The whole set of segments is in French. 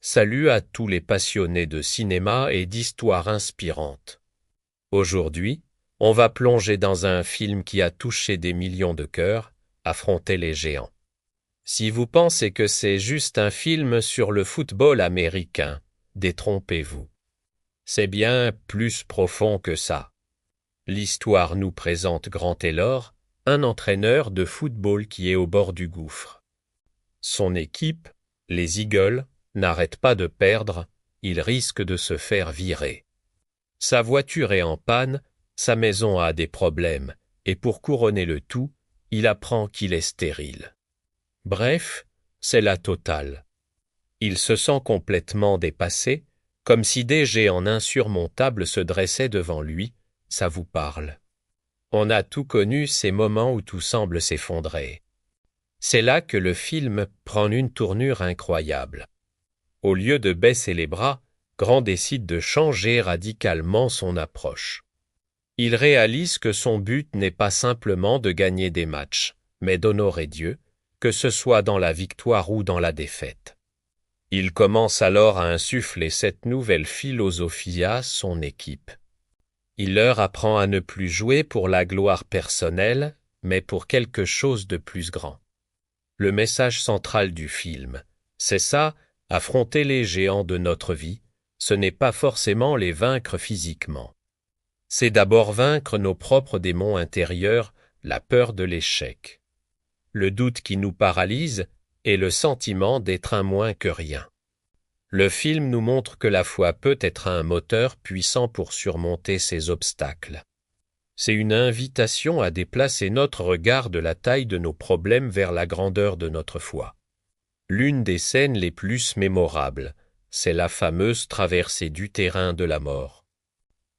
Salut à tous les passionnés de cinéma et d'histoires inspirantes. Aujourd'hui, on va plonger dans un film qui a touché des millions de cœurs, Affronter les géants. Si vous pensez que c'est juste un film sur le football américain, détrompez-vous. C'est bien plus profond que ça. L'histoire nous présente Grant Taylor, un entraîneur de football qui est au bord du gouffre. Son équipe, les Eagles, n'arrête pas de perdre, il risque de se faire virer. Sa voiture est en panne, sa maison a des problèmes, et pour couronner le tout, il apprend qu'il est stérile. Bref, c'est la totale. Il se sent complètement dépassé, comme si des géants insurmontables se dressaient devant lui, ça vous parle. On a tout connu ces moments où tout semble s'effondrer. C'est là que le film prend une tournure incroyable. Au lieu de baisser les bras, Grant décide de changer radicalement son approche. Il réalise que son but n'est pas simplement de gagner des matchs, mais d'honorer Dieu, que ce soit dans la victoire ou dans la défaite. Il commence alors à insuffler cette nouvelle philosophie à son équipe. Il leur apprend à ne plus jouer pour la gloire personnelle, mais pour quelque chose de plus grand. Le message central du film, c'est ça, affronter les géants de notre vie, ce n'est pas forcément les vaincre physiquement. C'est d'abord vaincre nos propres démons intérieurs, la peur de l'échec, le doute qui nous paralyse et le sentiment d'être un moins que rien. Le film nous montre que la foi peut être un moteur puissant pour surmonter ces obstacles. C'est une invitation à déplacer notre regard de la taille de nos problèmes vers la grandeur de notre foi. L'une des scènes les plus mémorables, c'est la fameuse traversée du terrain de la mort.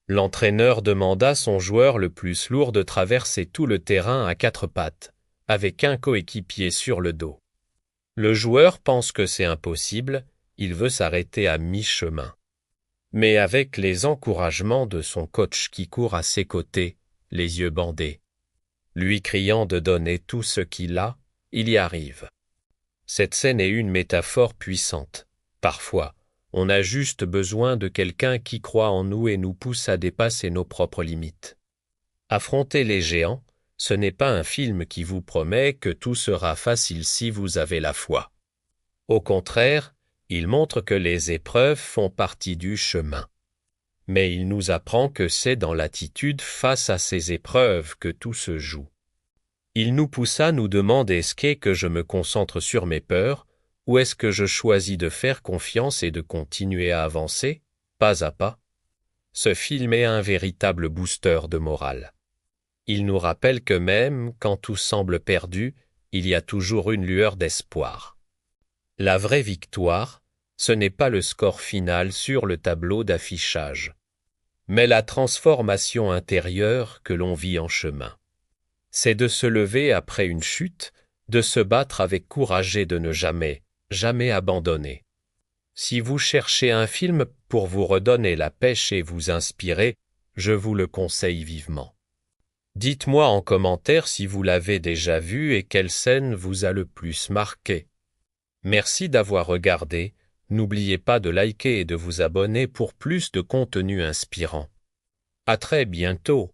L'entraîneur demande à son joueur le plus lourd de traverser tout le terrain à 4 pattes, avec un coéquipier sur le dos. Le joueur pense que c'est impossible, il veut s'arrêter à mi-chemin. Mais avec les encouragements de son coach qui court à ses côtés, les yeux bandés, lui criant de donner tout ce qu'il a, il y arrive. Cette scène est une métaphore puissante. Parfois, on a juste besoin de quelqu'un qui croit en nous et nous pousse à dépasser nos propres limites. Affronter les géants, ce n'est pas un film qui vous promet que tout sera facile si vous avez la foi. Au contraire, il montre que les épreuves font partie du chemin. Mais il nous apprend que c'est dans l'attitude face à ces épreuves que tout se joue. Il nous pousse à nous demander est-ce que je me concentre sur mes peurs, ou est-ce que je choisis de faire confiance et de continuer à avancer, pas à pas. Ce film est un véritable booster de morale. Il nous rappelle que même quand tout semble perdu, il y a toujours une lueur d'espoir. La vraie victoire, ce n'est pas le score final sur le tableau d'affichage, mais la transformation intérieure que l'on vit en chemin. C'est de se lever après une chute, de se battre avec courage et de ne jamais, jamais abandonner. Si vous cherchez un film pour vous redonner la pêche et vous inspirer, je vous le conseille vivement. Dites-moi en commentaire si vous l'avez déjà vu et quelle scène vous a le plus marqué. Merci d'avoir regardé, n'oubliez pas de liker et de vous abonner pour plus de contenu inspirant. À très bientôt.